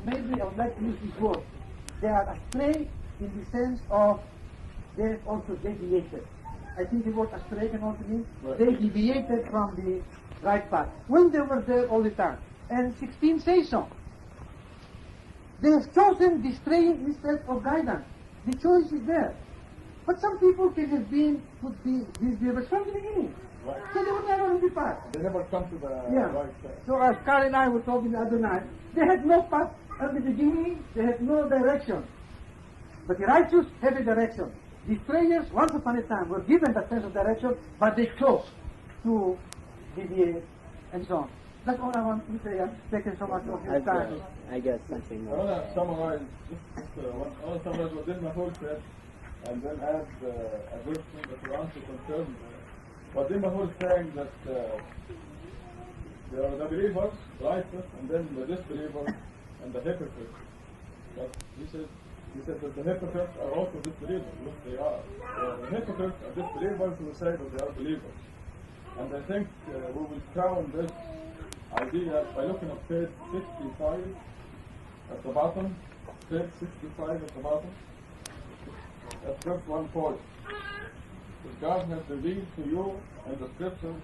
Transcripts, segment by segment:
maybe I would like to use this word. They are astray in the sense of they also deviated. I think the word astray can also mean they deviated from the right path when they were there all the time. And 16 says so. They have chosen the straying instead of guidance. The choice is there. But some people could be disbelievers from the beginning. Right. So they were never on the path. They never come to the right path. So as Carl and I were talking the other night, they had no path at the beginning, they had no direction. But the righteous have a direction. The strayers, once upon a time, were given that sense of direction, but they chose to deviate and so on. That's all I want to say. I'm taking so much of your time. I guess something I more. want to summarize what this Mahmoud said, and then add a verse from the Quran to confirm what this Mahmoud is saying, that there are the believers, righteous, and then the disbelievers and the hypocrites. But he said that the hypocrites are also disbelievers, which they are. The hypocrites are disbelievers who say that they are believers. And I think we will crown this idea by looking at page 65 at the bottom. Page 65 at the bottom. That's just one point. That God has revealed to you in the scriptures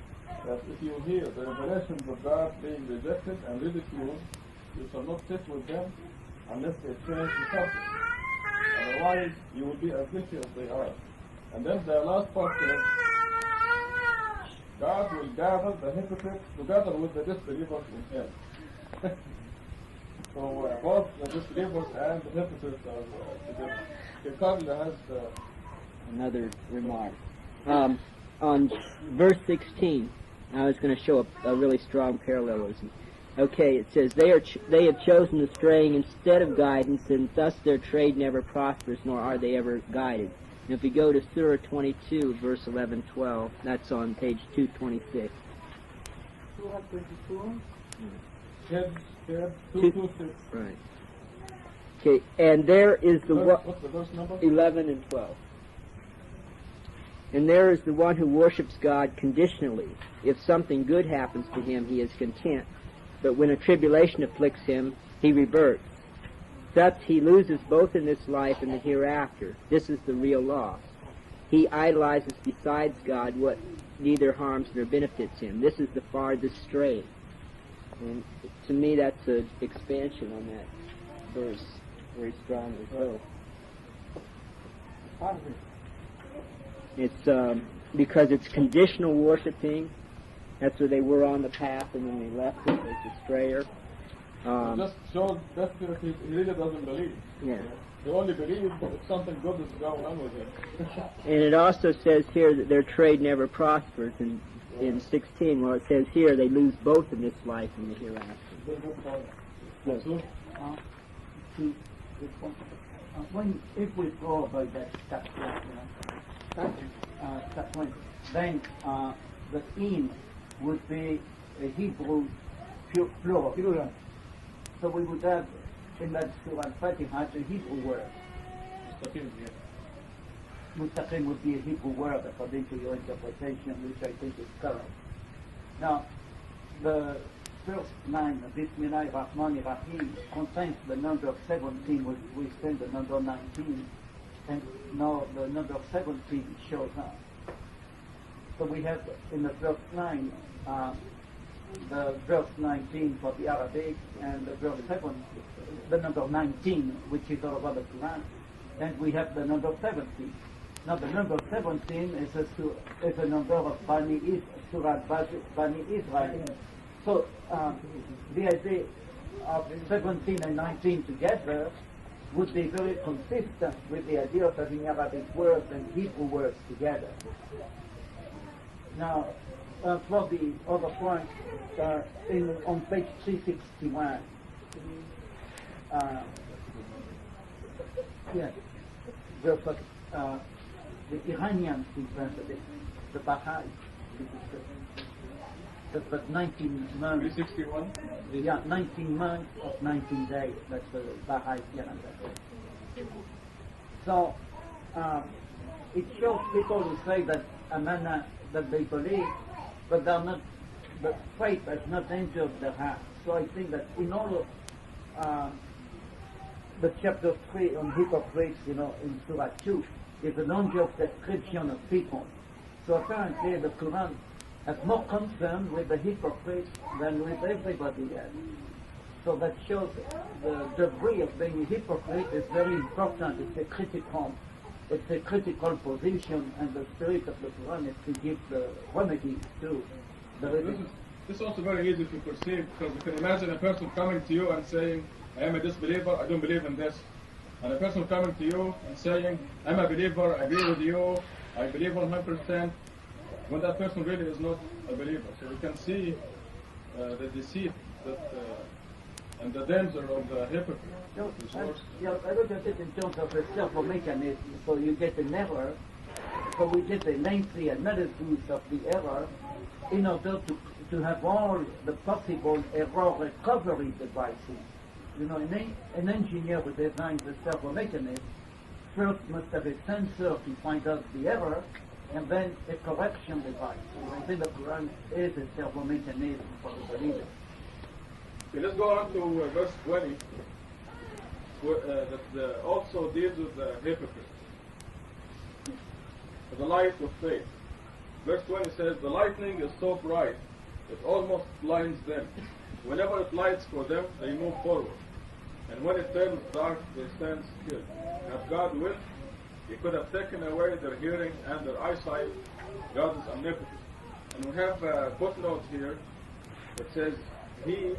that if you hear the revelations of God being rejected and ridiculed, you shall not sit with them unless they change the subject. Otherwise, you will be as guilty as they are. And then the last part is, God will gather the hypocrites together with the disbelievers in hell. So both the disbelievers and the hypocrites are together. Carl has Another remark. On verse 16, I was going to show a really strong parallelism. Okay, it says, they have chosen the straying instead of guidance, and thus their trade never prospers, nor are they ever guided. And if we go to Surah 22, verse 11-12, that's on page 226. Surah 22. Kids, 226. Right. Okay, and there is the one... What's the verse number? 11 and 12. And there is the one who worships God conditionally. If something good happens to him, he is content. But when a tribulation afflicts him, he reverts. Thus he loses both in this life and the hereafter. This is the real loss. He idolizes besides God what neither harms nor benefits him. This is the farthest stray. And to me that's an expansion on that verse, very strong as well. It's because it's conditional worshiping. That's where they were on the path, and then they left it as a strayer. Just shows that he really doesn't believe. Yeah. He only believes if something good is going on with him. And it also says here that their trade never prospers. In 16, well, it says here they lose both in this life and the hereafter. If we go by that step, step one, then the in would be a Hebrew plural. So we would have in that Surah Al-Fatiha the Hebrew word. Mustaqim would be a Hebrew word according to your interpretation, which I think is correct. Now, the first line of Bismillah Rahman Rahim contains the number 17, which we send the number 19, and now the number 17 shows up. So we have in the first line the verse 19 for the Arabic, and the verse 7, the number 19, which is all about the Quran, and we have the number 17. Now the number 17 is a number of Bani Israel. So the idea of 17 and 19 together would be very consistent with the idea of having Arabic words and Hebrew words together. Now, for the other point, on page 361, yes, the Iranians invented it, the Baha'is. But 19 months. 361? Yeah, 19 months of 19 days. That's the Baha'i calendar. So, it shows people who say that Amana, that they believe, but they're not, the faith has not entered their heart. So I think that in order the chapter 3 on hypocrites, you know, in Surah 2, is an unjust description of people. So apparently the Quran has more concern with the hypocrites than with everybody else. So that shows the degree of being a hypocrite is very important. It's a critical position, and the spirit of the Quran is to give the remedy to the religion. This is also very easy to perceive, because you can imagine a person coming to you and saying, I am a disbeliever, I don't believe in this. And a person coming to you and saying, I'm a believer, I agree with you, I believe 100%, when that person really is not a believer. So you can see the deceit that, and the danger of the hypocrite. I look at it in terms of a self mechanism, so you get an error, so we get a lengthy analysis of the error in order to have all the possible error recovery devices. You know, an engineer who designs a servo mechanism first must have a sensor to find out the error, and then a correction device. So I think the Quran is a servo mechanism for the believer. Okay, let's go on to verse 20, that also deals with the hypocrite. The light of faith. Verse 20 says, the lightning is so bright, it almost blinds them. Whenever it lights for them, they move forward. And when it turns dark, they stand still. If God willed, He could have taken away their hearing and their eyesight. God is omnipotent. And we have a footnote here that says, He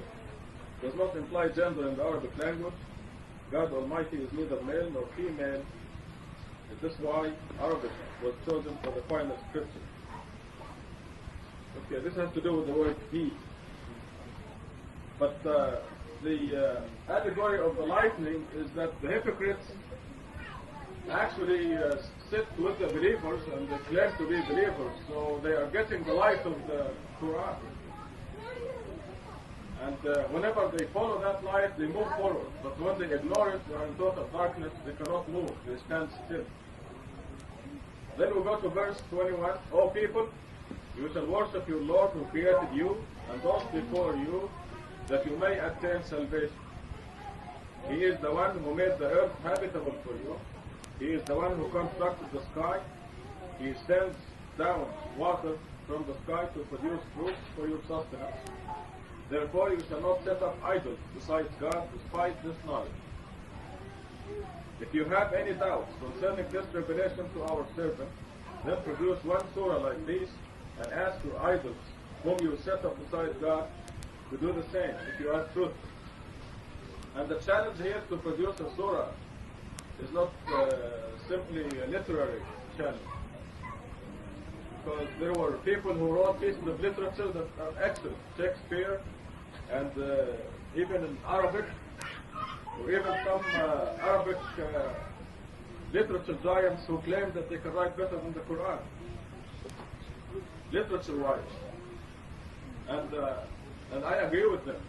does not imply gender in the Arabic language. God Almighty is neither male nor female. This is why Arabic was chosen for the final scripture. Okay, this has to do with the word He. But the allegory of the lightning is that the hypocrites actually sit with the believers and they claim to be believers, so they are getting the light of the Quran. And whenever they follow that light, they move forward. But when they ignore it, they are in total darkness, they cannot move, they stand still. Then we go to verse 21. O people, you shall worship your Lord who created you and those before you, that you may attain salvation. He is the one who made the earth habitable for you. He is the one who constructed the sky. He sends down water from the sky to produce fruits for your sustenance. Therefore you shall not set up idols besides God, despite this knowledge. If you have any doubts concerning this revelation to our servant, then produce one surah like this and ask your idols, whom you set up besides God, to do the same if you are truthful. And the challenge here to produce a surah is not simply a literary challenge. Because there were people who wrote pieces of literature that are excellent. Shakespeare, and even in Arabic, or even some Arabic literature giants who claim that they can write better than the Quran, literature-wise. And I agree with them.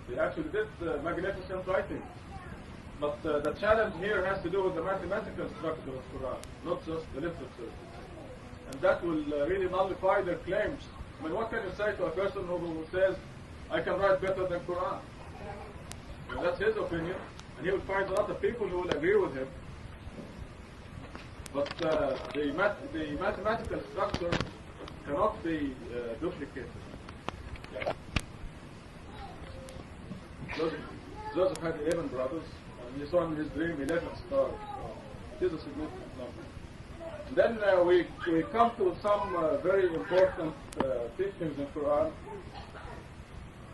They actually did magnificent writing. But the challenge here has to do with the mathematical structure of Quran, not just the literature. And that will really nullify their claims. I mean, what can you say to a person who says, I can write better than Quran? Well, that's his opinion, and he will find a lot of people who will agree with him. But the mathematical structure cannot be duplicated. Yeah. Joseph had 11 brothers, and he saw in his dream 11 stars. It is a significant number. Then we come to some very important teachings in Quran,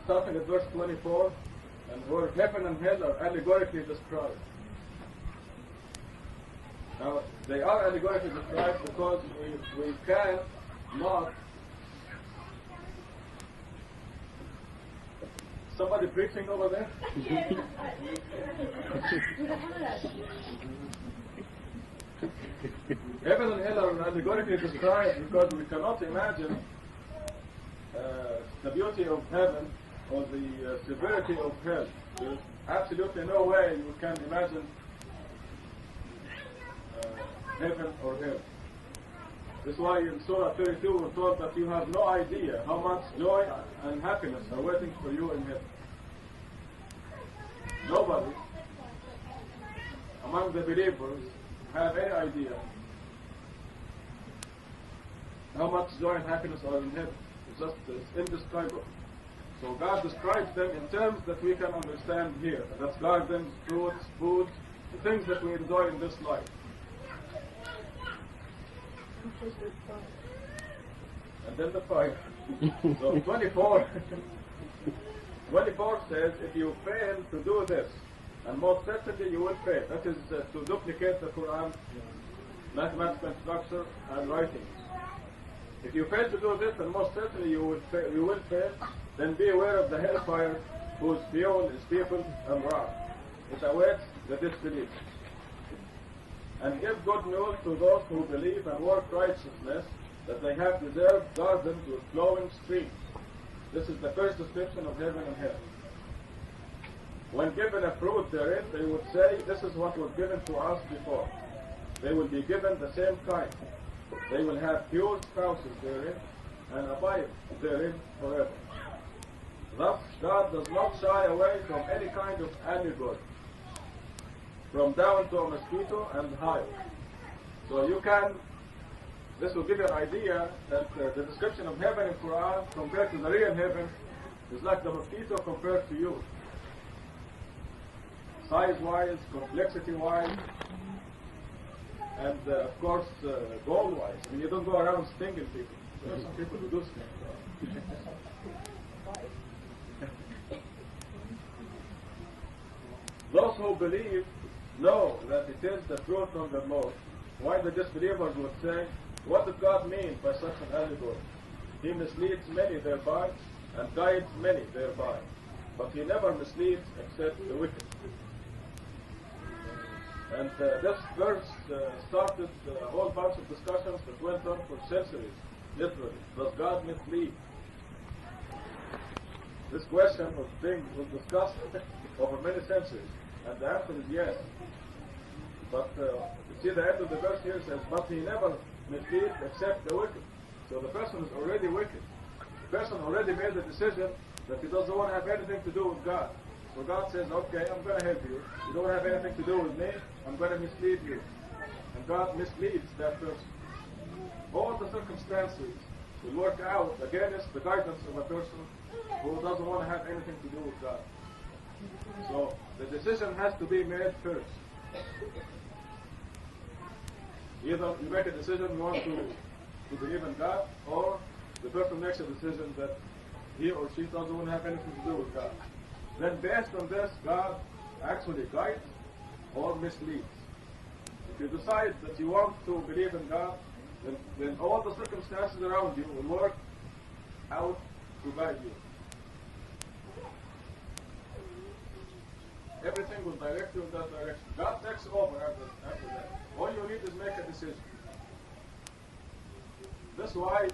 starting at verse 24, and where heaven and hell are allegorically described. Now, they are allegorically described because we can not. Somebody preaching over there? Heaven and hell are allegorically described because we cannot imagine the beauty of heaven or the severity of hell. There's absolutely no way you can imagine heaven or hell. That's why in Surah 32 we're told that you have no idea how much joy and happiness are waiting for you in heaven. Nobody among the believers have any idea how much joy and happiness are in heaven. It's indescribable. So God describes them in terms that we can understand here. That's gardens, fruits, food, the things that we enjoy in this life. And then the fire. So 24 says, if you fail to do this, and most certainly you will fail. That is to duplicate the Quran, mathematical structure, and writing. If you fail to do this, and most certainly you will fail, then be aware of the hellfire whose fuel is people and wrath. It awaits the disbelievers. And give good news to those who believe and work righteousness, that they have deserved gardens with flowing streams. This is the first description of heaven and hell. When given a fruit therein, they would say, this is what was given to us before. They will be given the same kind. They will have pure spouses therein, and abide therein forever. Thus, God does not shy away from any kind of allegory, from down to a mosquito and higher. So you can, this will give you an idea that the description of heaven in Quran compared to the real heaven is like the mosquito compared to you. Size-wise, complexity-wise, and of course goal-wise. I mean, you don't go around stinging people. There are some people who do sting. Those who believe know that it is the truth from the Lord. Why the disbelievers would say, what does God mean by such an allegory? He misleads many thereby, and guides many thereby. But he never misleads except the wicked. And this verse started a whole bunch of discussions that went on for centuries, literally. Does God mislead? This question was discussed over many centuries, and the answer is yes. But you see the end of the verse here says, but he never misleads except the wicked. So the person is already wicked. The person already made the decision that he doesn't want to have anything to do with God. So God says, okay, I'm going to help you. You don't have anything to do with me. I'm going to mislead you. And God misleads that person. All the circumstances will work out against the guidance of a person who doesn't want to have anything to do with God. So the decision has to be made first. Either you make a decision you want to believe in God, or the person makes a decision that he or she doesn't want to have anything to do with God. Then based on this, God actually guides or misleads. If you decide that you want to believe in God, then all the circumstances around you will work out to guide you. Everything will direct you in that direction. God takes over after that. All you need is make a decision. That's why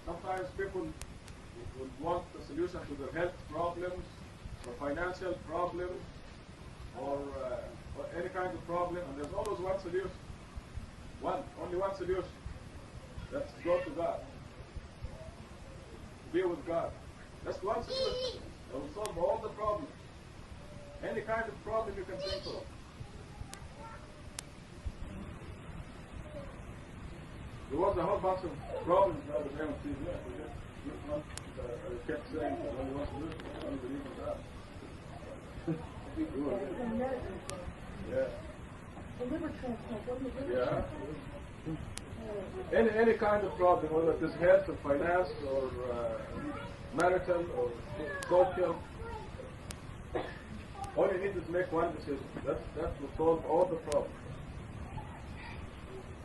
sometimes people would want a solution to their health problems, or financial problems, or any kind of problem, and there's always one solution. Only one solution. That's to go to God. Be with God. That's one solution. That will solve all the problems. Any kind of problem you can think of. There was a whole bunch of problems the other day on TV. I kept saying, well, you want to listen, I don't believe in that. Yeah. The liver transplant, what is the liver transplant? Any kind of problem, whether it is health or finance or marital or social, all you need is make one decision. That will solve all the problems.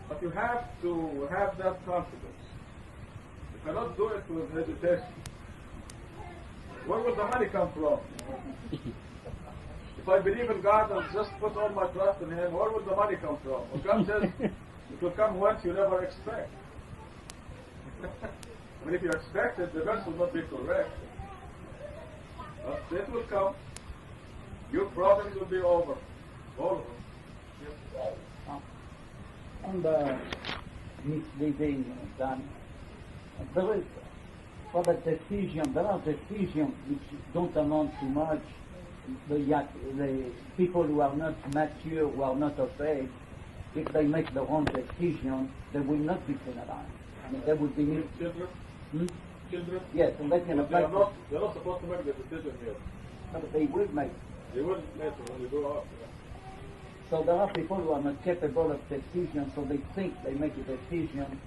But you have to have that confidence. You cannot do it with hesitation. Where will the money come from? If I believe in God and just put all my trust in Him, where will the money come from? Well, God says it will come once you never expect. I mean, if you expect it, the verse will not be correct. But it will come. Your problems will be over. All of them. Yes. And misleading, then there is for the decision, there are decisions which don't amount to much, the people who are not mature, who are not of age, if they make their own decision, they will not be penalized. I mean, they would be... Children? Children? Yes, and they can apply... They're not supposed to make the decision here. But they will make. They wouldn't make it when they grow up. So there are people who are not capable of decision, so they think they make a decision,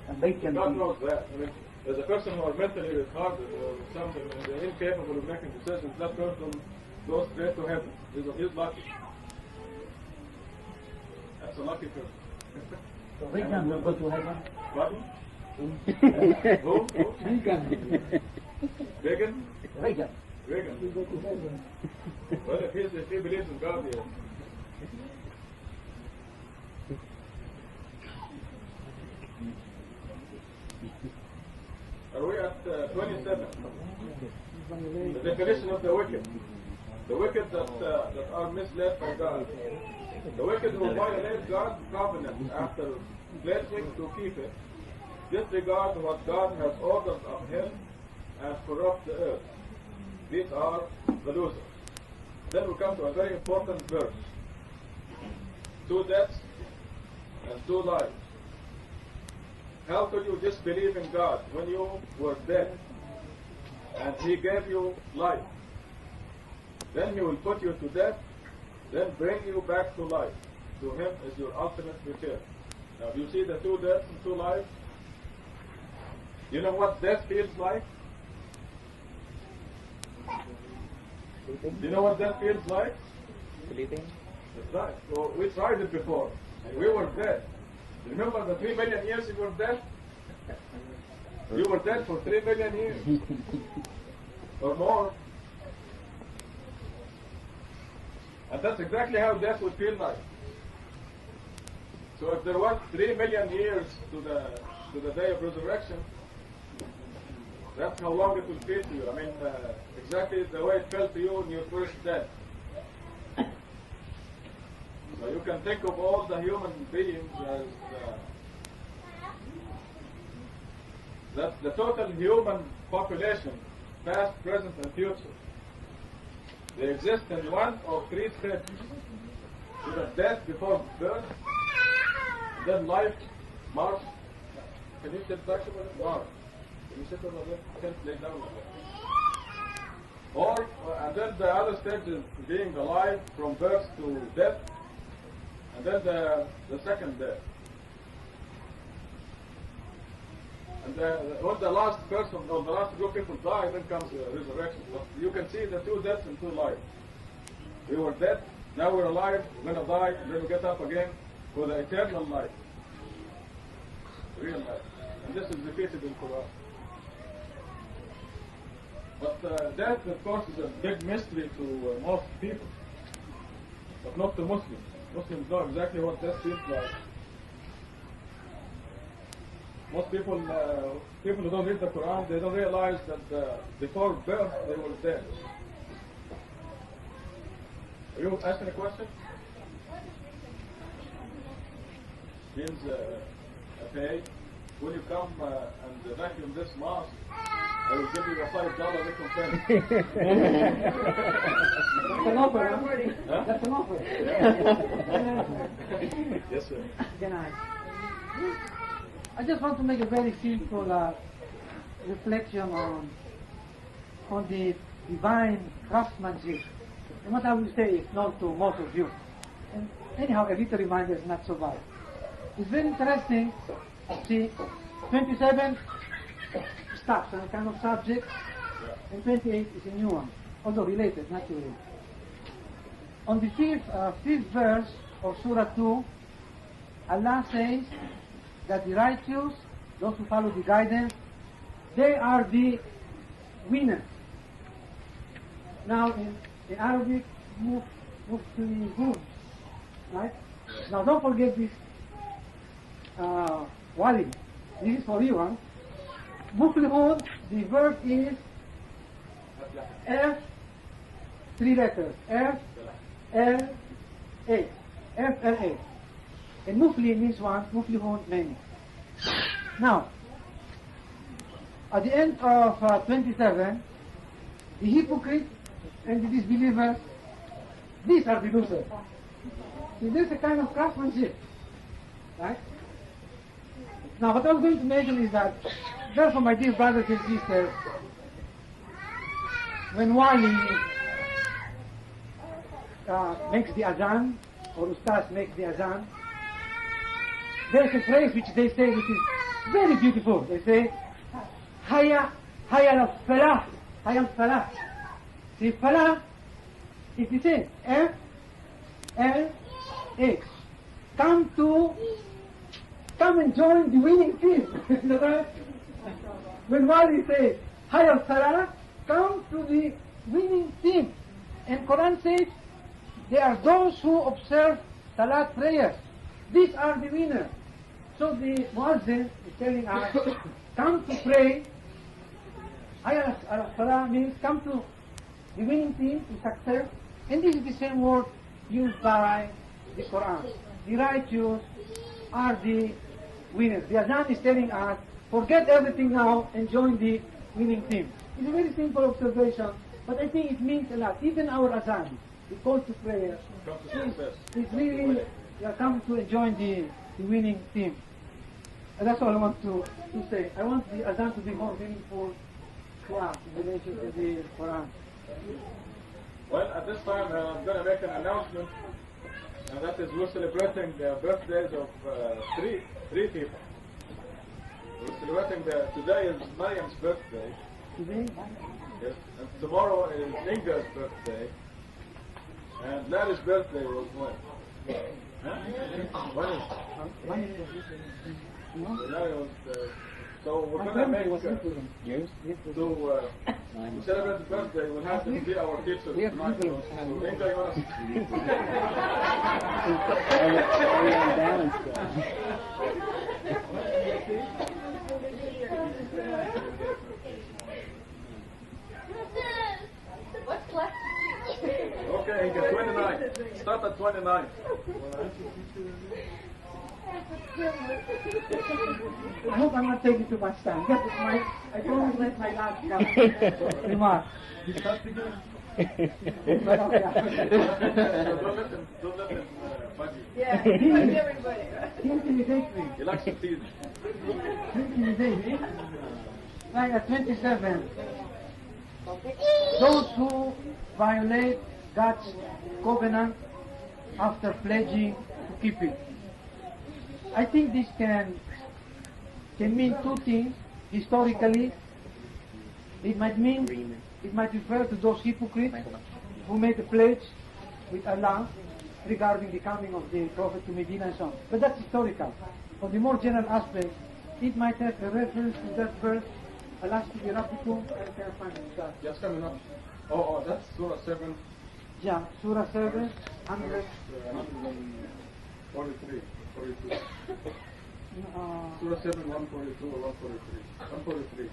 and they can... God knows that. I mean, there's a person who are mentally retarded or something, and they're incapable of making decisions. That person goes straight to heaven. He's lucky. That's a lucky person. So Regan will go to heaven? Pardon? Who? Regan. Regan? Regan. Regan. Well, if he believes in God, yes. Are we at 27? The definition of the wicked. The wicked that are misled by God. The wicked who violate God's covenant after pledging to keep it, disregard what God has ordered of him, and corrupt the earth. These are the losers. Then we come to a very important verse. 2 deaths and 2 lives. How could you disbelieve in God when you were dead and He gave you life? Then He will put you to death, then bring you back to life. To Him is your ultimate return. Now, do you see the 2 deaths and 2 lives? You know what death feels like? Do you know what death feels like? Sleeping. That's right. So we tried it before, and we were dead. Remember the 3 million years you were dead? You were dead for 3 million years. Or more. And that's exactly how death would feel like. So if there was 3 million years to the day of resurrection, that's how long it will feel to you. I mean, exactly the way it felt to you when you were first dead. So you can think of all the human beings as the total human population, past, present, and future. They exist in 1 of 3 steps. You have death before birth, then life, Mars. Can you sit back over there? Mars. Can you sit over there? You can't lay down over there. Or, and then the other stage is being alive from birth to death. And then the second death. And when the last person or the last group of people die, then comes resurrection. But you can see the 2 deaths and 2 lives. We were dead, now we're alive, we're going to die, and then we get up again for the eternal life. Real life. And this is repeated in Quran. But death, of course, is a big mystery to most people. But not to Muslims. Muslims know exactly what death feels like. Most people, people who don't read the Quran, they don't realize that before birth they were dead. Are you asking a question? Means, okay, will you come and vacuum this mosque? I will give you a $5 recompense. That's an offer, huh? Huh? That's an offer. Yes, sir. Can I just want to make a very simple reflection on the divine craftsmanship. And what I will say is known to most of you. And anyhow, a little reminder is not so bad. It's very interesting. See, 27 starts on a kind of subject, and 28 is a new one, although related, naturally. On the fifth verse of Surah 2, Allah says that the righteous, those who follow the guidance, they are the winners. Now, in Arabic, muflihun, right? Now, don't forget this wali. This is for you, huh? Muflihun, the verb is F, 3 letters, F, L, A. F, L, A. And mufli means one, muflihun many. Now, at the end of 27, the hypocrite and the disbelievers, these are the losers. See, there's a kind of craftsmanship, right? Now, what I was going to mention is that, therefore, my dear brothers and sisters, when Wali makes the azan, or Ustaz makes the azan, there's a phrase which they say which is very beautiful. They say, Hayya al-falah, Hayya al-falah. See, falah, if you say F-L-A, come and join the winning team. When Wali says, Hayya al-falah, come to the winning team. And Quran says, they are those who observe salat prayers. These are the winners. So the Muazzin is telling us, come to pray. Hayya al-falah means come to the winning team to success. And this is the same word used by the Quran. The righteous are the winners. The Azan is telling us, forget everything now and join the winning team. It's a very simple observation, but I think it means a lot. Even our Azan, the call to prayer, is really come to join the winning team. And that's all I want to say. I want the Azan to be more meaningful to us in relation to the Quran. Well, at this time I'm going to make an announcement, and that is we're celebrating the birthdays of three people. We're celebrating today is Mariam's birthday. Today? Yes, and tomorrow is Inga's birthday, and Larry's birthday was when? Huh? When is Larry was, so we're going to make to celebrate the birthday. We'll have to be our teachers. We have tonight. people. So Inga, you want What's left? Okay, Inga, 29. Start at 29. I hope I'm not taking too much time. Yes, I promise that's my last remark. Don't let him bug you. Yeah, like everybody. He intimidates me. He likes to tease. He intimidates me. Like at 27, those who violate God's covenant after pledging to keep it. I think this can mean two things. Historically, it might refer to those hypocrites who made a pledge with Allah regarding the coming of the Prophet to Medina and so on. But that's historical. For the more general aspect, it might have a reference to that verse, Alastu bi Rabbikum, I can't find it. Just coming up. Oh, that's Surah 7. Yeah, Surah 7, 100. 43. 42. Surah 7, 142 or 143. 143.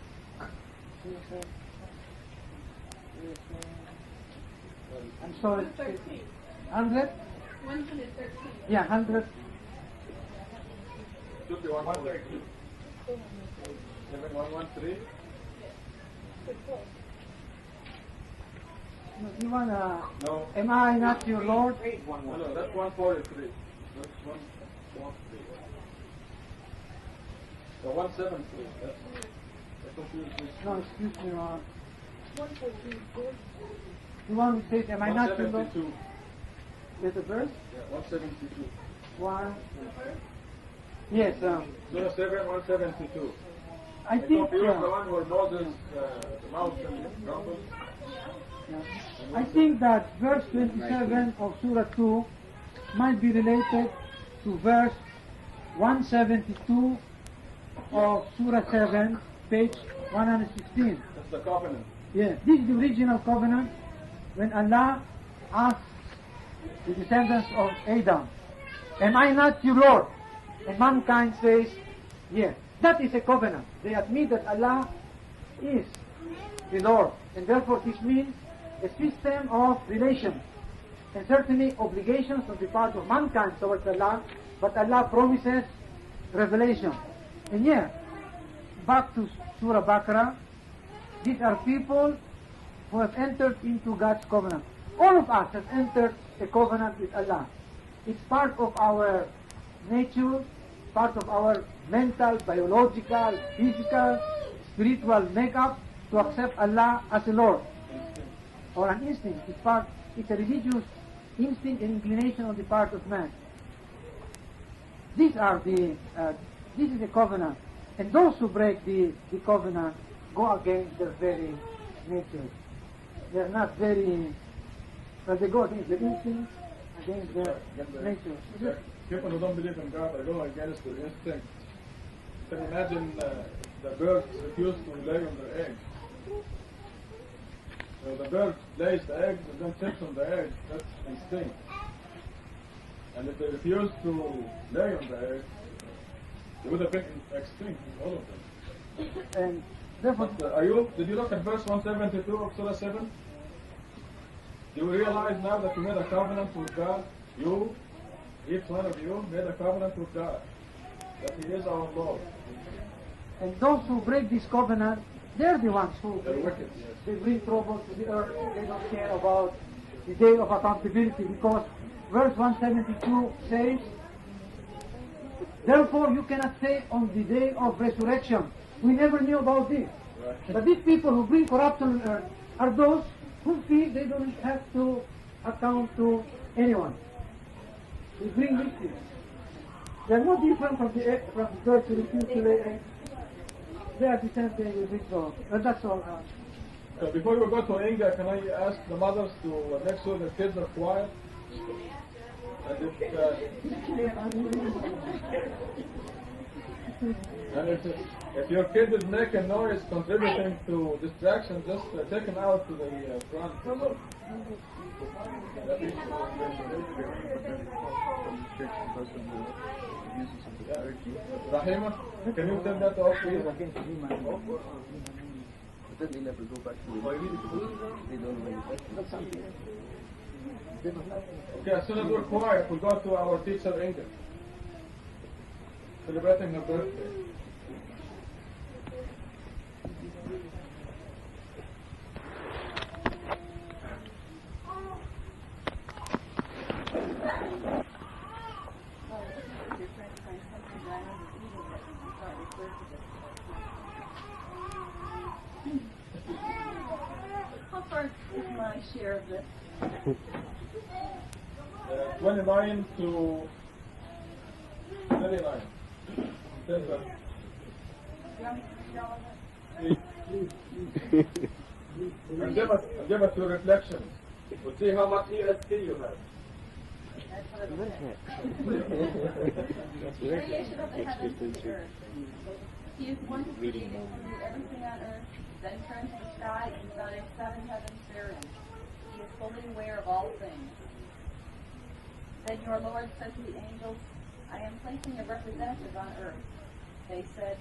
I'm sorry. 113. 100? 113. Yeah, 100. Should be 142. 7, 113. You wanna? No. Am I not your Lord? No, that's 143. That's 143. The 173. That's confused me. No, excuse me, 114. the one who says, am I not your Lord? 172. There's a verse? Yeah, 172. One. Yes, Surah 7, 172. I think, The one where Moses, the mountain crumbled. I think that verse 27 of Surah 2 might be related to verse 172 of Surah 7, page 116. That's the covenant. Yeah, this is the original covenant when Allah asked the descendants of Adam, am I not your Lord? And mankind says, yes. That is a covenant. They admit that Allah is the Lord. And therefore this means a system of relations. And certainly obligations on the part of mankind towards Allah, but Allah promises revelation. And yeah, back to Surah Baqarah, these are people who have entered into God's covenant. All of us have entered a covenant with Allah. It's part of our nature, part of our mental, biological, physical, spiritual makeup to accept Allah as a Lord. Or an instinct. It's a religious instinct and inclination on the part of man. This is the covenant. And those who break the covenant go against their very nature. They're not very, but they go against their instinct, against their nature. People who don't believe in God are going against their instinct. You can imagine the birds refuse to lay on their eggs. So the bird lays the eggs and then sits on the egg. That's instinct. And if they refuse to lay on the egg, they would have been extinct, all of them. And therefore, did you look at verse 172 of Surah 7? Do you realize now that you made a covenant with God? You, each one of you, made a covenant with God. That He is our Lord. and those who break this covenant, they're the ones who They're wicked, yes. they bring trouble to the earth. They don't care about the day of accountability, because verse 172 says, therefore you cannot say on the day of resurrection, we never knew about this. Right. But these people who bring corruption on earth are those who feel they don't have to account to anyone. They bring these things. They are no different from the birds who refuse to lay eggs. They are the same thing with this law. But that's all. So before we go to Inga, can I ask the mothers to make sure the kids are quiet? And if your kid is making noise, contributing to distraction, just take him out to the front. Rahima, can you tell that off, please? Okay, as soon as we're quiet, we go to our teacher Inga, celebrating her birthday. How far is my share of this? 29 to 39. And give us your reflections. We'll see how much ESP you have. Creation of the heavens and the earth. He is one who created and knew everything on earth, then turned to the sky and designed 7 heavens therein. He is fully aware of all things. Then your Lord said to the angels, I am placing a representative on earth. They said,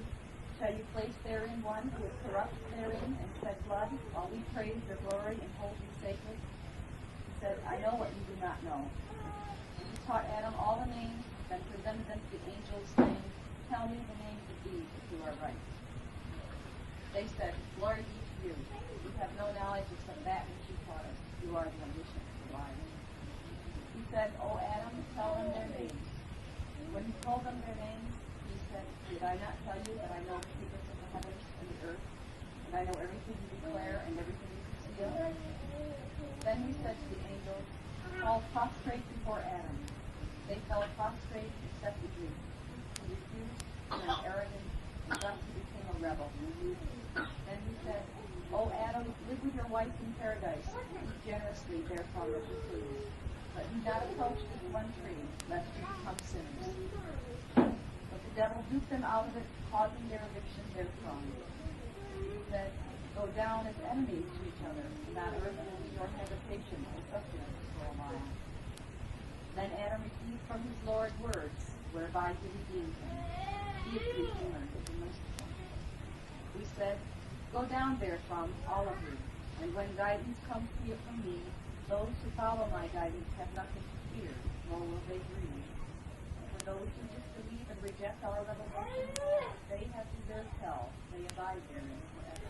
shall you place therein one who is corrupt therein and shed blood, while we praise your glory and hold you sacred? He said, I know what you do not know. And he taught Adam all the names, then presented them to the angels, saying, tell me the names of these if you are right. They said, glory be to you. We have no knowledge except that which you taught us. You are the omniscient, the wise. He said, O Adam, tell them their names. When he told them their names, he said, did I not tell you that I know the secrets of the heavens and the earth, and I know everything you declare and everything you conceal? Then he said to the angels, fall prostrate before Adam. They fell prostrate except the Greek. He refused, turned arrogant, and thus he became a rebel. Then he said, O Adam, live with your wife in paradise, eat generously therefrom of the fruit. But do not approach this one tree, lest you become sinners. But the devil duped them out of it, causing their eviction therefrom. He said, go down as enemies to each other, and on earth will be your habitation and sustenance for a while. Then Adam received from his Lord words, whereby he redeemed him. He is the Redeemer, is merciful. We said, go down therefrom, all of you, and when guidance comes to you from me, those who follow my guidance have nothing to fear, nor will they grieve. For those who disbelieve and reject our revelation, they have deserved hell. They abide therein forever.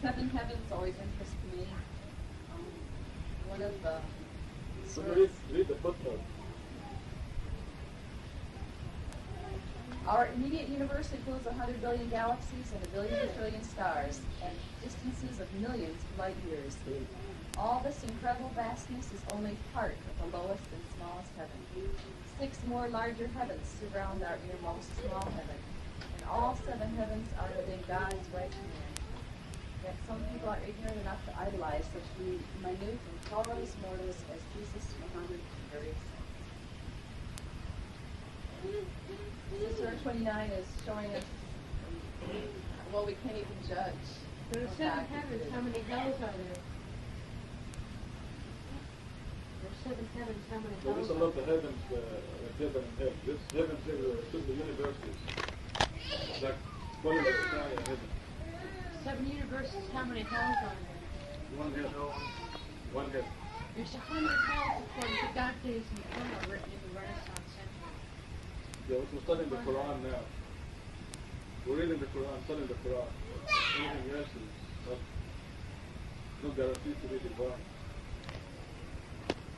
Seven heavens always interest me. One of the So read the footnote. Our immediate universe includes 100 billion galaxies and a billion trillion stars at distances of millions of light years. All this incredible vastness is only part of the lowest and smallest heaven. 6 more larger heavens surround our innermost small heaven, and all 7 heavens are within God's right command. Yet some people are ignorant enough to idolize such minute and powerless mortals as Jesus, Muhammad, and various saints. Sister 29 is showing us, well, we can't even judge. There are 7 heavens. How many hells are there? There's 7 heavens. How many So hells this is not the heavens, heaven and hell. This heaven is the universes. Like one of the sky and heaven. 7 universes. How many hells are there? One head. One head. There's 100 hells according to Dante's Inferno written in the Renaissance century. Yeah, we're studying the Quran now. We're reading the Quran, studying the Quran. Anything else is no guarantee to be divine.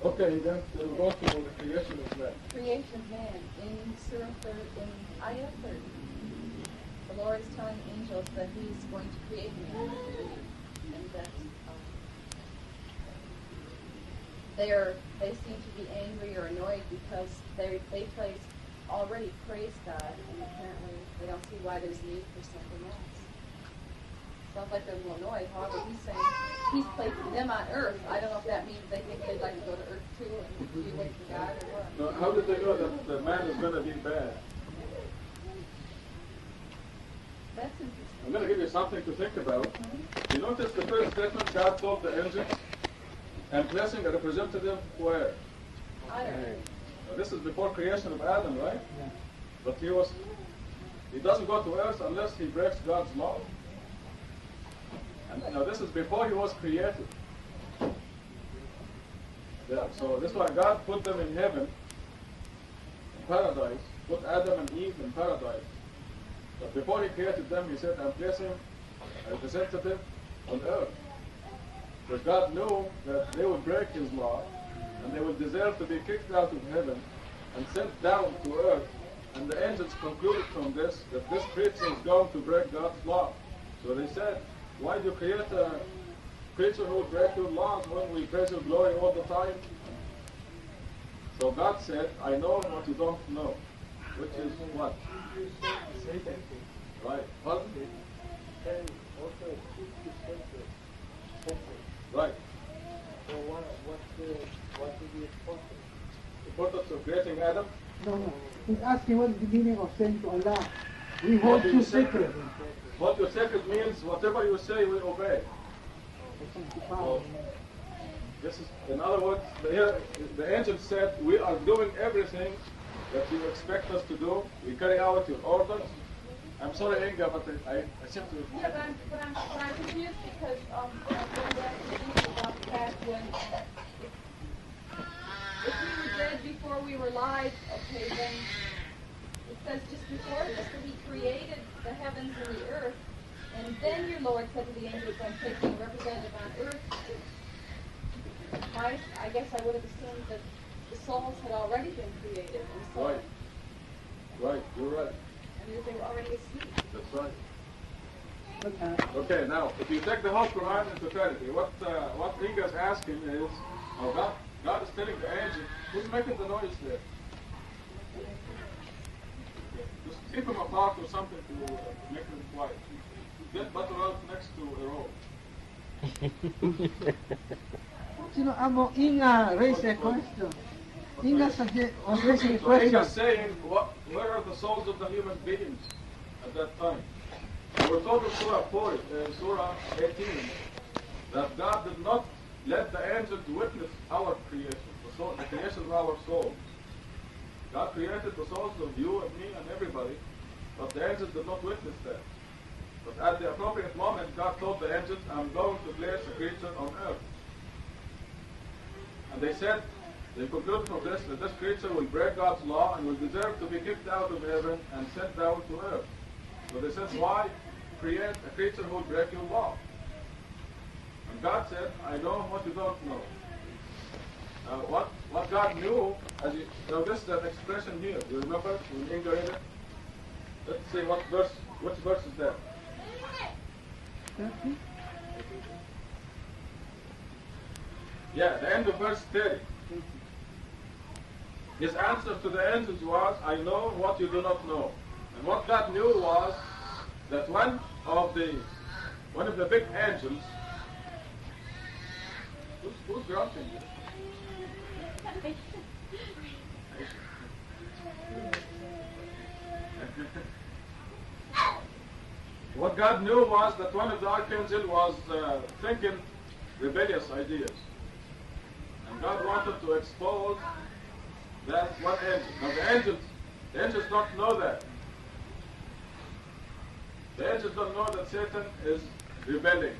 Okay, then we'll go to the creation of man. Creation of man in Surah 30, in Ayah 30. The Lord is telling the angels that He's going to create man, and that they seem to be angry or annoyed because they already praised God, and apparently they don't see why there's need for something else. Sounds like they're a little annoyed. However, He's saying He's placed them on earth. I don't know if that means they think they'd like to go to earth too and be away from God or what. Now, how did they know that the man is going to be bad? That's interesting. I'm going to give you something to think about. You notice the first statement God told the angels, and placing a representative where? I don't know. Now, this is before creation of Adam, right? Yeah. But he doesn't go to earth unless he breaks God's law. And now this is before he was created. Yeah, so that's why God put them in heaven, in paradise, put Adam and Eve in paradise. But before he created them, he said, I'm placing a representative on earth. Because God knew that they would break his law, and they would deserve to be kicked out of heaven and sent down to earth. And the angels concluded from this that this creature is going to break God's law. So they said, why do you create a creature who will break your laws when we praise your glory all the time? So God said, I know what you don't know, which is what? Right. Pardon? Right. So what did he expose? The purpose of creating Adam? No. He's asking what is the meaning of saying to Allah, we hold you sacred. What you sacred means whatever you say we obey. So, this is, in other words, the angel said, we are doing everything that you expect us to do. We carry out your orders. I'm sorry, Inga, but I seem to... Yeah, but I'm confused because going back to the about the fact when if we were dead before we were alive, okay, then it says just before this that He created the heavens and the earth, and then your Lord said to the angels, I'm taking a representative on earth. I guess I would have assumed that the souls had already been created. And so, Right. Right, you're right. and they were already asleep. That's right. But, Okay, now, if you take the whole Quran in totality, what Inga is asking is, God is telling the angel, who's making the noise there? Just keep them apart or something to make them quiet. Get butter out next to a roll. Inga raised a question. Inga was raising a So question. Inga's saying, where are the souls of the human beings at that time? We're told in Surah 18, that God did not let the angels witness our creation, the creation of our souls. God created the souls of you and me and everybody, but the angels did not witness that. But at the appropriate moment, God told the angels, I'm going to place a creature on earth. And they said, they concluded from this that this creature will break God's law and will deserve to be kicked out of heaven and sent down to earth. So they said, why create a creature who will break your law. And God said, I know what you don't know. What God knew, as you now this is an expression here. You remember? We integrated it. Let's see which verse is that? Yeah, the end of verse 30. His answer to the angels was, I know what you do not know. And what God knew was that one of the big angels, who's grunting? What God knew was that one of the archangels was thinking rebellious ideas. And God wanted to expose that one angel. Now the angels don't know that. The angels don't know that Satan is rebelling.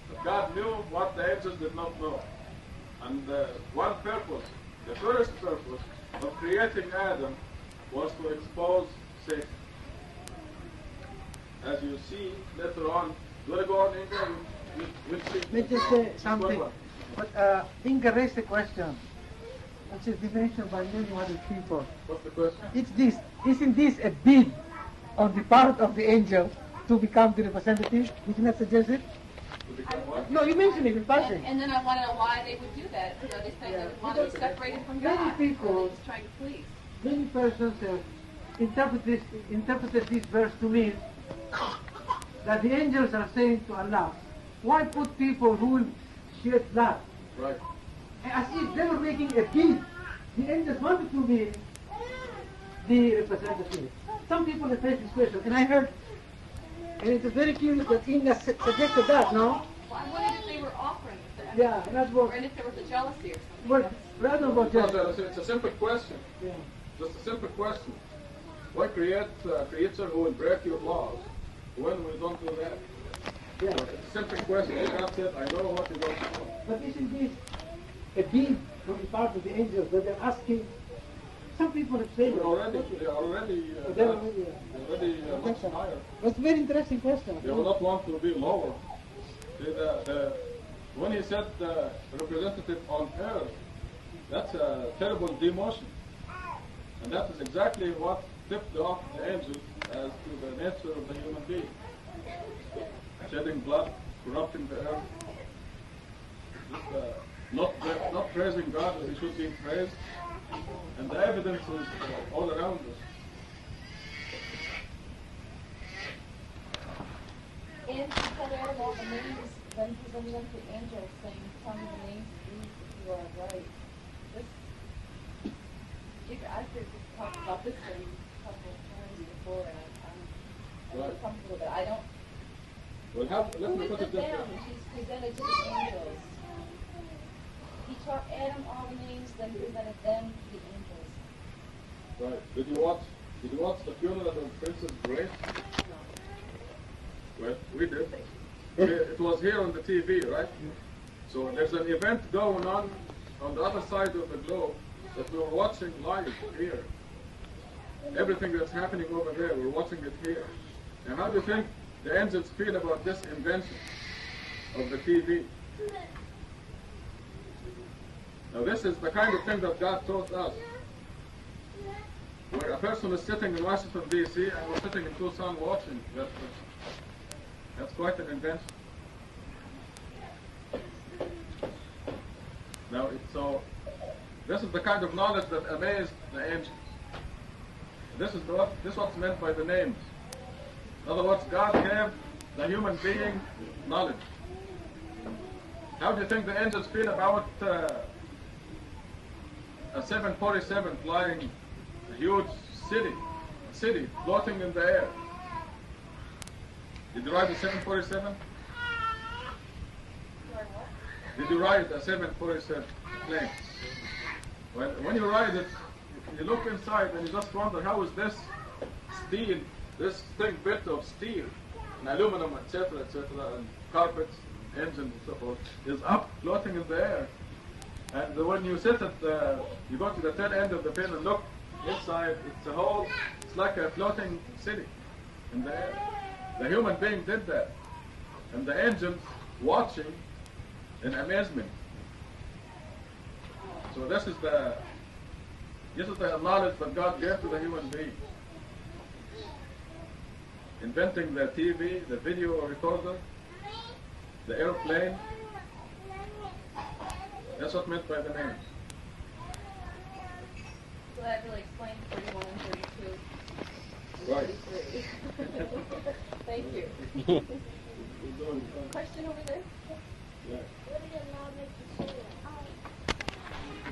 But God knew what the angels did not know. And one purpose, the first purpose of creating Adam was to expose Satan. As you see later on, you want to go on, Inga? We'll see. Let me just say something. But Inga raised a question, which has been mentioned by many other people. What's the question? It's this. Isn't this a bid on the part of the angel to become the representative? Isn't that suggested? To become what? No, you mentioned it in passing. And then I want to know why they would do that. You know, they say they want to be separated from God. Many people- He's trying to please. Many persons have interpreted this verse to mean that the angels are saying to Allah, why put people who will shed blood? Right. As if they were making a bid. The angels wanted to be the representative. Some people have faced this question, and I heard, and it is very curious that Inga suggested that, no? Well, I wondered if they were offering it. Yeah, that's what. And if there was a jealousy or something. But rather about No, just. it's a simple question. Yeah. Just a simple question. Why create a creature who will break your laws when we don't do that? Yeah. It's a simple question. God said, I know what you don't know. But isn't this a bid on the part of the angels that they're asking? Some people have said They're it. already much so. higher. That's a very interesting question. They will not want to be lower. When he said representative on earth, that's a terrible demotion. And that is exactly what tipped off the angels as to the nature of the human being. Shedding blood, corrupting the earth, just, not praising God as he should be praised. And the evidence is all around us. And he told Adam all the names, then he went to the angels saying, tell me the names of these if you are right. I've heard this talk about this thing a couple of times before, and I'm Right. comfortable with it. I don't. Well, let Who me is put the it this way. them? She's presented to the angels. He taught Adam all the names, then presented them to the angels. Right. Did you watch the funeral of Princess Grace? Well, we did. It was here on the TV, right? So there's an event going on the other side of the globe that we were watching live here. Everything that's happening over there, we're watching it here. And how do you think the angels feel about this invention of the TV? Now this is the kind of thing that God taught us. Where a person is sitting in Washington, D.C., and we're sitting in Tucson watching that. That's quite an invention. Now, so this is the kind of knowledge that amazed the angels. This is what's meant by the names. In other words, God gave the human being knowledge. How do you think the angels feel about a 747 flying a huge city floating in the air? Did you ride a 747? Did you ride a 747 plane? Well, when you ride it, you look inside and you just wonder, how is this steel, this thing built of steel and aluminum, etc., and carpets, engines, and so forth, is up, floating in the air. And when you sit at you go to the tail end of the plane and look inside, it's like a floating city in the air. The human being did that. And the angels watching in amazement. So this is the knowledge that God gave to the human being. Inventing the TV, the video recorder, the airplane. That's what meant by the name. So that really explains 31 and 32. Right. 33. Thank you. Question over there? Yeah.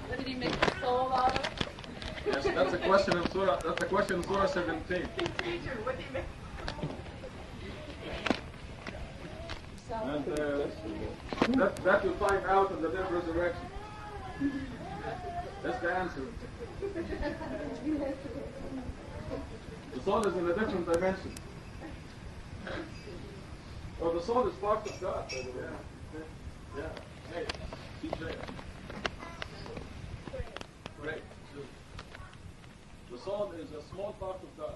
What did he make the soul out of? Yes, that's a question in Surah. That's a question in Surah 17. Teacher, what did he make? And that you'll find out in the day of resurrection. That's the answer. The soul is in a different dimension. Well, the soul is part of God. Yeah. Hey, keep saying. Great. The soul is a small part of God.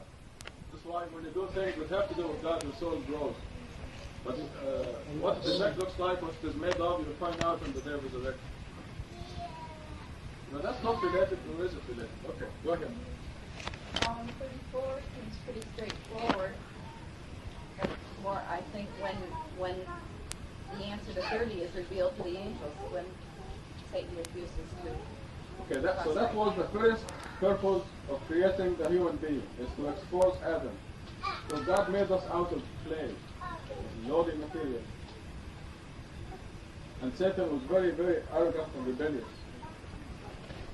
That's why when you do things that have to do with God, your soul grows. But what the neck looks like, what it is made of, you'll find out on the day of resurrection. Now that's not related, or is it related? Okay, go ahead. 34 seems pretty straightforward. It's more, I think, when the answer to 30 is revealed to the angels, when Satan refuses to. Okay, so that was the first purpose of creating the human being, is to expose Adam. So God made us out of clay, lowly material. And Satan was very, very arrogant and rebellious.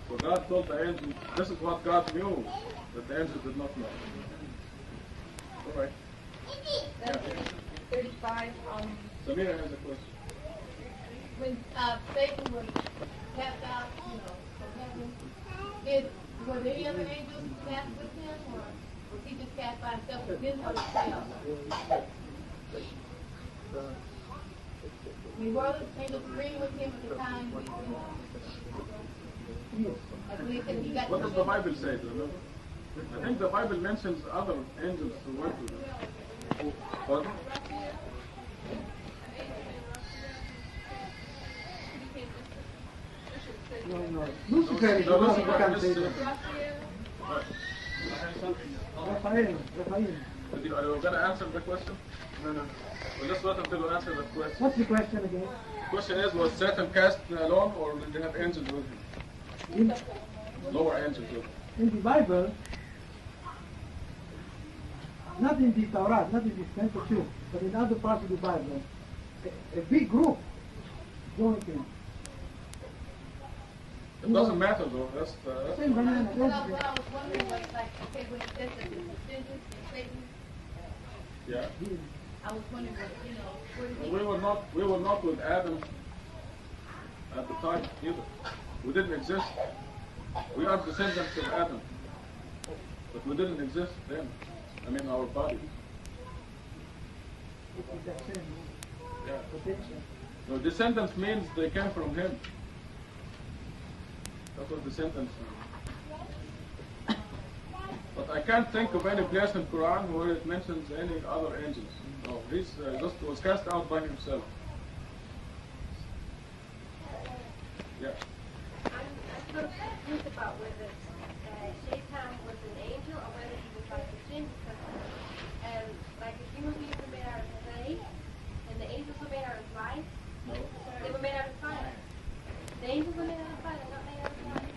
So God told the angels, this is what God knew, that the angels did not know. All right. Then 35, Samira has a question. When Satan was cast out, from heaven, were there any other angels cast with him, or was he just cast by himself within himself? I mean, were the angels agreeing with him at the time? What does the Bible say? Do you know? I think the Bible mentions other angels who went to them. Pardon? No. Lucifer is not Lucifer can is, say that. Raphael. Are you going to answer the question? No. Well, let's wait until you answer the question. What's the question again? The question is, was Satan cast alone, or did they have angels with him? Lower angels with him. In the Bible, not in the Torah, not in the Pentateuch, but in other parts of the Bible, a big group joined him. It doesn't matter though. That's Same banana. What I was wondering was, like, okay, when it says that the descendants of Satan, yeah. I was wondering, where did he We were not with Adam at the time either. We didn't exist. We are descendants of Adam, but we didn't exist then. I mean, our bodies. Yeah. No, descendants means they came from him. That's what descendants mean. But I can't think of any place in Quran where it mentions any other angels. No, he just was cast out by himself. Yeah. I'm still confused about whether Shaitan was an angel or whether he was like a jinn, because like if human beings were made out of clay and the angels were made out of light, they were made out of fire. The angels were made out of fire, they're not made out of light.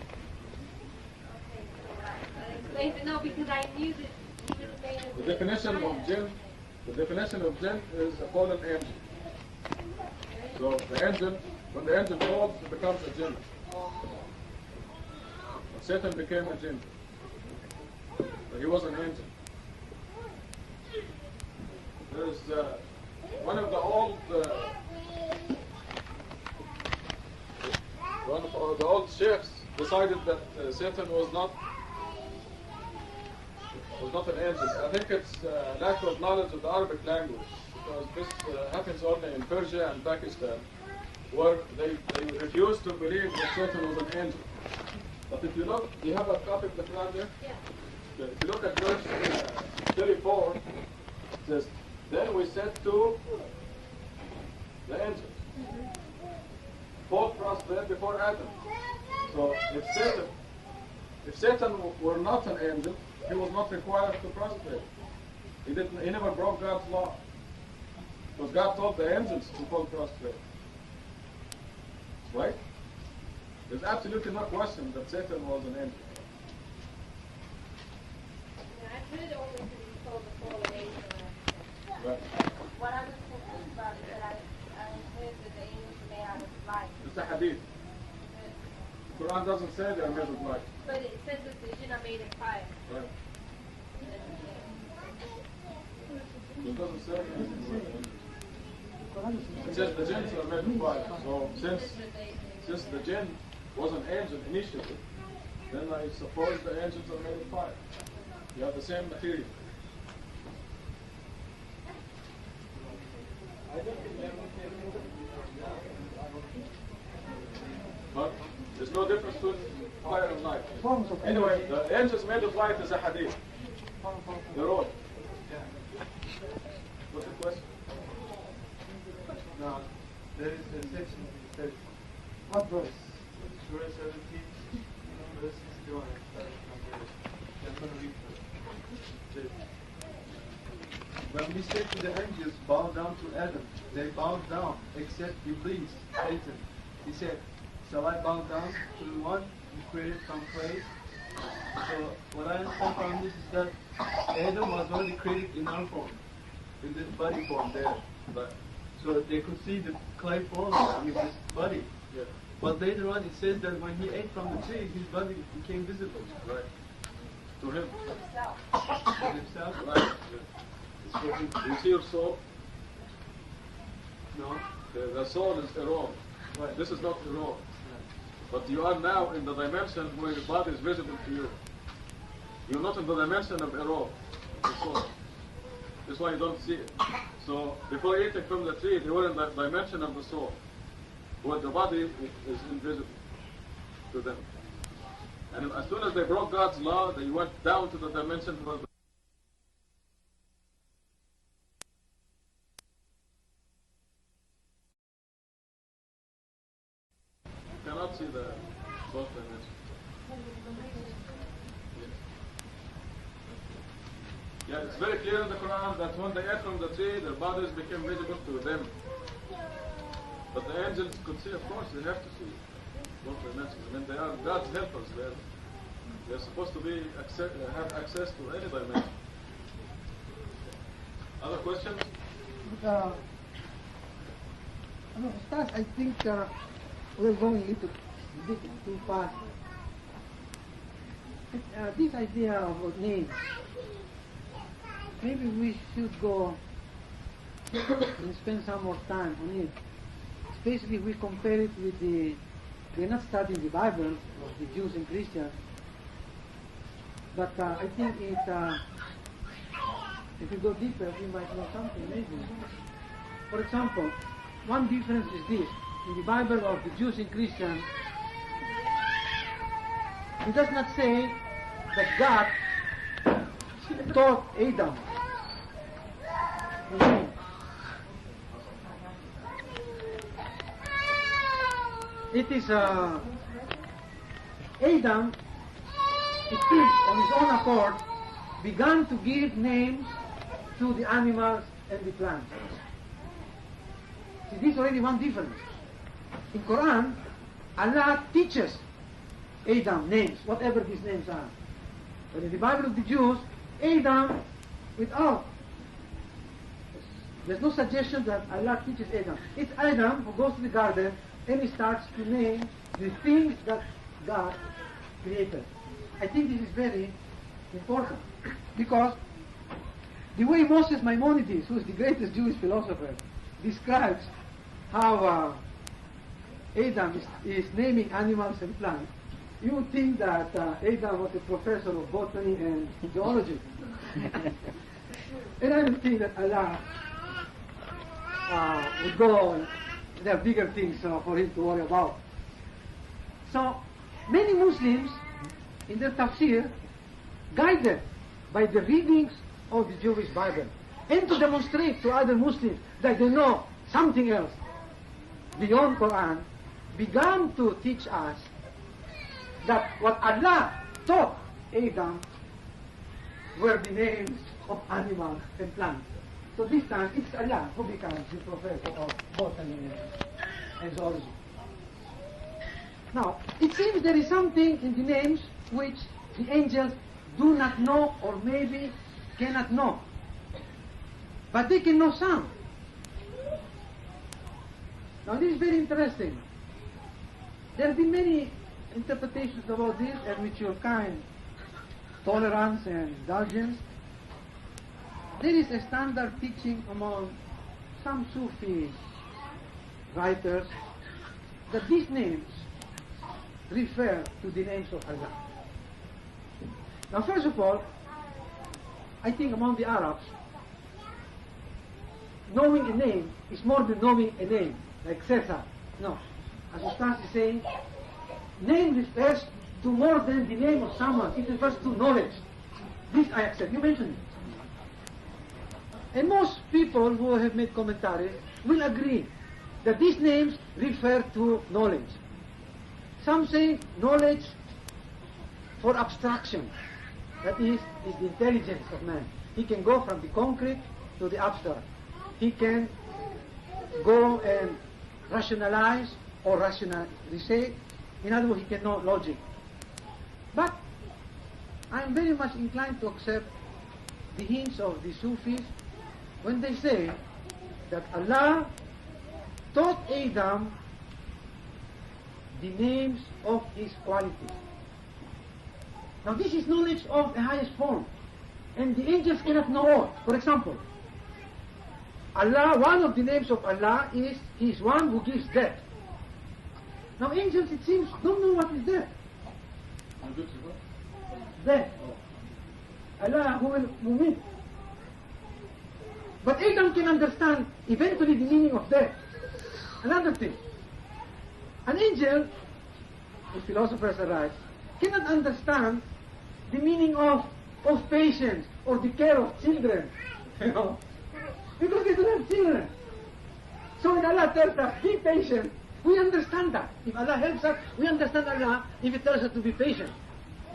Okay, so that explains it. No, because I knew that he was made of The definition of jinn is a fallen angel. So the angel, when the angel falls, it becomes a jinn. Satan became a jinn. But he was an angel. There's one of the old sheikhs decided that Satan was not an angel. I think it's lack of knowledge of the Arabic language, because this happens only in Persia and Pakistan, where they refuse to believe that Satan was an angel. But if you look, do you have a copy of the Quran there? Yeah. Okay. If you look at verse 34, it says, Then we said to the angels. Both prostrate before Adam. So if Satan were not an angel, he was not required to prostrate. He never broke God's law. Because God told the angels to fall prostrate. Right? There's absolutely no question that Satan was an angel. Yeah, I could only be told the full angel. Right. What I was confused about is that I heard that the angels were made out of light. It's a hadith. Quran doesn't say they are made of light. But it says that the jinn are made of fire. Right. It doesn't say anything. It says the jinns are made of fire. So since the jinn was an angel initially, then I suppose the angels are made of fire. You have the same material. But there's no difference between fire and light. Anyway, the angels made of light is a hadith. They're all. What's the question? Now, there is a section that says, What verse? Surah 17, verse 61. I'm going to read first. When we said to the angels, bow down to Adam, they bowed down, except Iblis, Satan. He said, shall I bow down to the one who created from clay? So, what I understand from this is that Adam was already created in our form, in this body form there. But, so they could see the clay form, this body. Yeah. But later on it says that when he ate from the tree, his body became visible. Right. To him. To himself. Right. You see your soul? No. The soul is Erol. Right. This is not Erol. But you are now in the dimension where the body is visible to you. You're not in the dimension of Erol, the soul. That's why you don't see it. So before eating from the tree, they were in the dimension of the soul, where the body is invisible to them. And as soon as they broke God's law, they went down to the dimension where the you cannot see the both dimensions. Yeah, it's very clear in the Quran that when they ate from the tree, their bodies became visible to them. But the angels could see, of course, they have to see both dimensions. I mean, they are God's helpers. They're supposed to be have access to any dimension. Other questions? Ustaz, I think we're going a little bit too fast. This idea of names, maybe we should go and spend some more time on it. Especially if we compare it with we're not studying the Bible, of the Jews and Christians, but I think if we go deeper, we might know something maybe. For example, one difference is this. In the Bible of the Jews and Christians, it does not say that God taught Adam. It is Adam, it is on his own accord, began to give names to the animals and the plants. See, this is already one difference. In Quran, Allah teaches Adam names, whatever his names are. But in the Bible of the Jews, Adam without. There's no suggestion that Allah teaches Adam. It's Adam who goes to the garden and he starts to name the things that God created. I think this is very important because the way Moses Maimonides, who is the greatest Jewish philosopher, describes how Adam is naming animals and plants, you would think that Adam was a professor of botany and zoology. And I don't think that Allah would go and there are bigger things for him to worry about. So, many Muslims, in their tafsir, guided by the readings of the Jewish Bible, and to demonstrate to other Muslims that they know something else beyond Quran, began to teach us that what Allah taught Adam were the names of animals and plants. So this time it's Allah who becomes the professor of botany and zoology. Now, it seems there is something in the names which the angels do not know or maybe cannot know. But they can know some. Now this is very interesting. There have been many interpretations about this, and with your kind tolerance and indulgence, there is a standard teaching among some Sufi writers that these names refer to the names of Allah. Now first of all, I think among the Arabs, knowing a name is more than knowing a name, like Caesar. No. As Ustaz is saying, name refers to more than the name of someone. It refers to knowledge. This I accept. You mentioned it. And most people who have made commentaries will agree that these names refer to knowledge. Some say knowledge for abstraction. That is the intelligence of man. He can go from the concrete to the abstract. He can go and rationalize or rationalize. In other words, he can know logic. But I am very much inclined to accept the hints of the Sufis when they say that Allah taught Adam the names of his qualities. Now this is knowledge of the highest form, and the angels cannot know all. For example, Allah, one of the names of Allah is He is one who gives death. Now angels, it seems, don't know what is death. Death. Allah who will meet. But Adam can understand eventually the meaning of death. Another thing, an angel, if philosophers are right, cannot understand the meaning of patience or the care of children, you know, because they don't have children. So when Allah tells us, be patient, we understand that. If Allah helps us, we understand Allah if He tells us to be patient.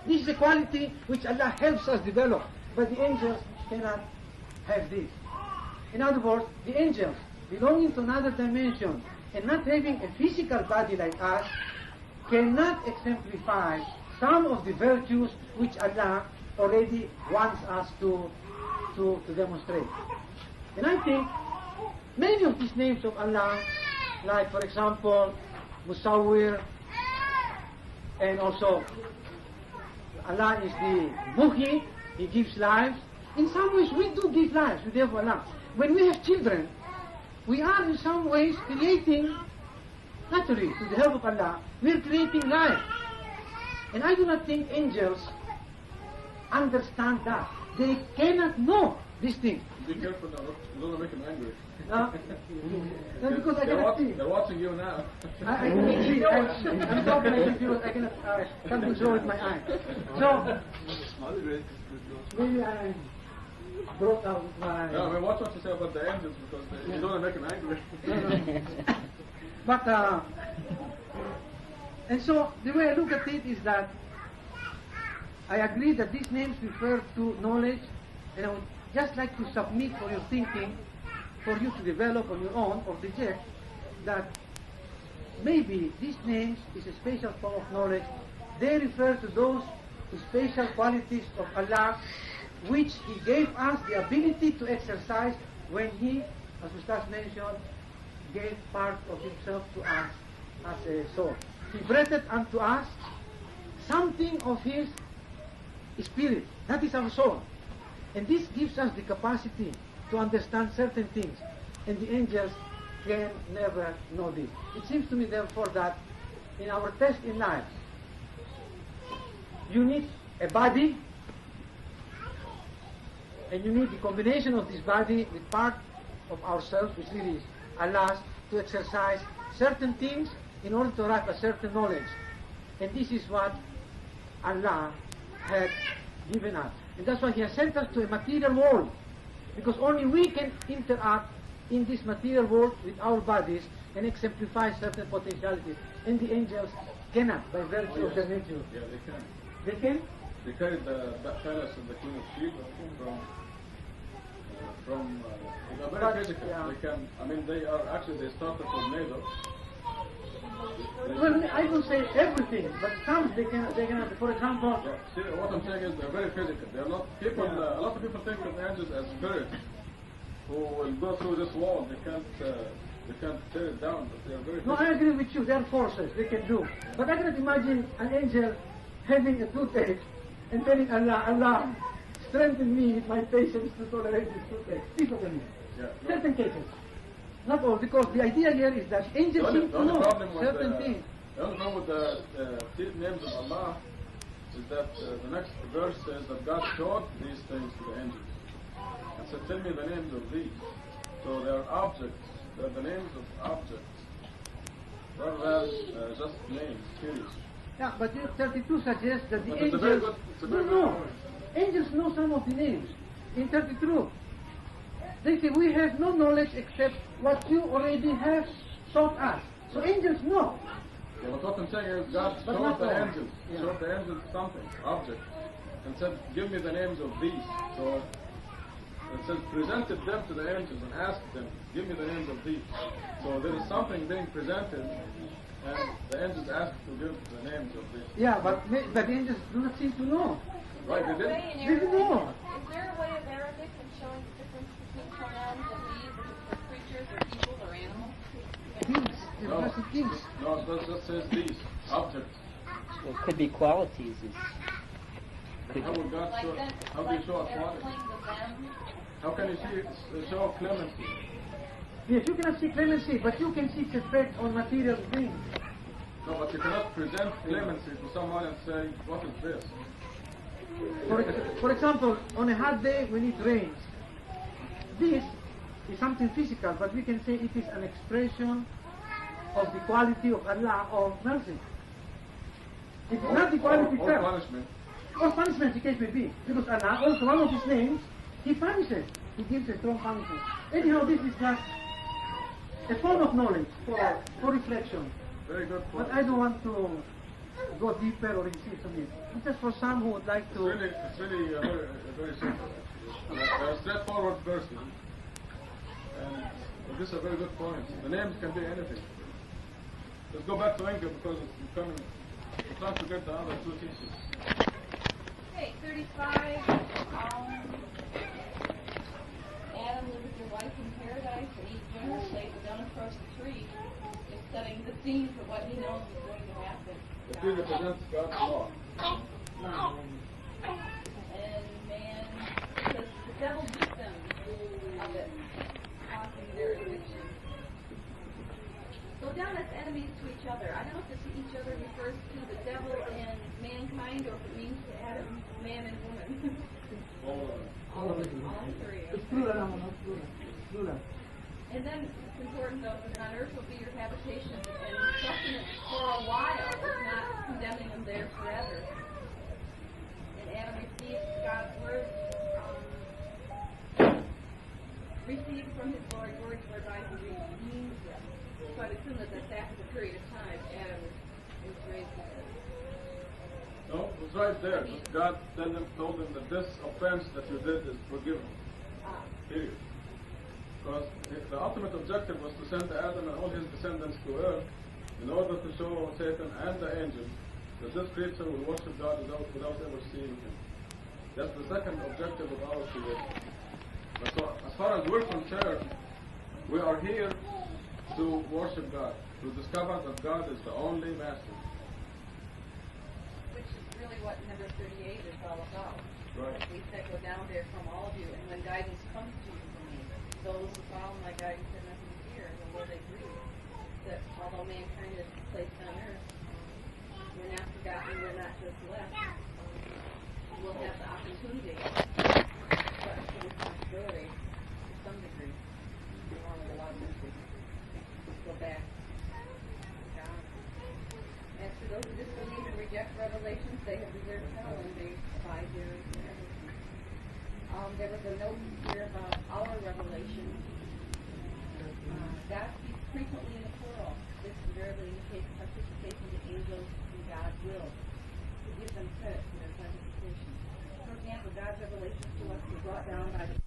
This is a quality which Allah helps us develop, but the angels cannot have this. In other words, the angels, belonging to another dimension and not having a physical body like us, cannot exemplify some of the virtues which Allah already wants us to demonstrate. And I think many of these names of Allah, like for example, Musawwir, and also Allah is the Muhyi, He gives life. In some ways we do give life with the help of Allah. When we have children, we are in some ways creating, naturally, with the help of Allah, we are creating life. And I do not think angels understand that. They cannot know these things. Be careful now, don't make them angry. No, because I cannot see. They're watching you now. I cannot see. I'm talking because I cannot can't control with my eye. So maybe I broke out my. No, I mean, watch what you say about the angels because you don't want to make them angry. No. But and so the way I look at it is that I agree that these names refer to knowledge, and I would just like to submit for your thinking, for you to develop on your own or reject, that maybe these names is a special form of knowledge. They refer to those special qualities of Allah which He gave us the ability to exercise when He, as Ustaz mentioned, gave part of Himself to us as a soul. He breathed unto us something of His Spirit. That is our soul. And this gives us the capacity to understand certain things. And the angels can never know this. It seems to me, therefore, that in our test in life, you need a body, and you need the combination of this body with part of ourselves, which really is Allah's, to exercise certain things in order to arrive at certain knowledge. And this is what Allah had given us. And that's why He has sent us to a material world. Because only we can interact in this material world with our bodies and exemplify certain potentialities. And the angels cannot, by virtue of their nature. Yeah, they can. They can? They carried the palace of the Queen of Sheba they're very physical. Yeah. They can, I mean, they started from NATO. Well, I don't say everything, but some they can, for example... Yeah, see, what I'm saying is they're very physical. They're not people. A lot of people think of angels as spirits who will go through this wall. They can't tear it down, but they're very physical. No, I agree with you. They are forces. They can do. But I cannot imagine an angel having a toothache and telling Allah, strengthen me with my patience to tolerate this toothache. People can do. Yeah, Certain cases. Not all, because the idea here is that angels seem to know certain things. The only problem with the names of Allah is that the next verse says that God showed these things to the angels. And said, tell me the names of these. So they are objects. They are the names of objects. Rather than just names, series. Yeah, but 32 suggests that the But angels... it's a very good point. Angels know some of the names. In 32, they say, we have no knowledge except what you already have taught us. So angels know. Yeah, but what I'm saying is God But showed not the all. angels. Yeah. Showed the angels something, object. And said, give me the names of these. So it says, presented them to the angels and asked them, give me the names of these. So there is something being presented, and the angels asked to give the names of these. Yeah, but the angels do not seem to know. Right, they did. They don't know. Is there a way of Arabic in showing the difference between pronouns of these or creatures or people or animals? Things. The No. person thinks. No, it just says these, objects. Well, it could be qualities. How would God show, how do you show a quality? How can you show clemency? Yes, you cannot see clemency, but you can see its effect on material things. No, but you cannot present clemency to someone and say, what is this? For example, on a hot day when it rains, this is something physical, but we can say it is an expression of the quality of Allah or mercy. It is not the quality Or itself. punishment. Or punishment, the case may be. Because Allah, also one of his names, he punishes. He gives a strong punishment. Anyhow, this is just a form of knowledge for reflection. Very good point. But I don't want to go deeper or insist on it. It's just for some who would like to... It's really very simple. There are straightforward verses. And this is a very good point. The names can be anything. Let's go back to English because it's becoming... We're trying to get the other two teachers. Okay, 35. Adam lived with your wife in paradise and eat generously, but don't approach the tree. Is setting the scene for what he knows is going to happen. The tree represents God's law. And man, because the devil beat them of it, causing their addiction. Go down as enemies to each other. I don't know if this each other refers to the devil and mankind, or if it means to Adam, man and woman. All of it. All three. It's plural, no, plural. Plural. And then it's important though that on earth will be your habitation, and sustenance for a while is not condemning them there forever. And Adam received God's word, received from his Lord words whereby he redeemed them. So I'd assume that that's after the period of time Adam was raised. No, it's right there. God told them that this offense that you did is forgiven. Period. Because the ultimate objective was to send Adam and all his descendants to earth in order to show Satan and the angels that this creature will worship God without ever seeing him. That's the second objective of our creation. But so, as far as we're concerned, we are here to worship God, to discover that God is the only master. Which is really what number 38 is all about. Right. We said go down there from all of you, and when guidance comes to you from me, those who follow my guidance have nothing to fear, and the Lord agrees that although mankind is placed on earth, we're not forgotten, we're not just left. We'll have the opportunity, but it's a responsibility to some degree, along with a lot of mercy, go back to God. As for those who disbelieve and reject revelations, they have reserved hell and they abide there forever. There was a note here about revelation. God speaks frequently in the plural. This invariably indicates participation to angels in God's will, to give them credit for their participation. For example, God's revelations to us were brought down by the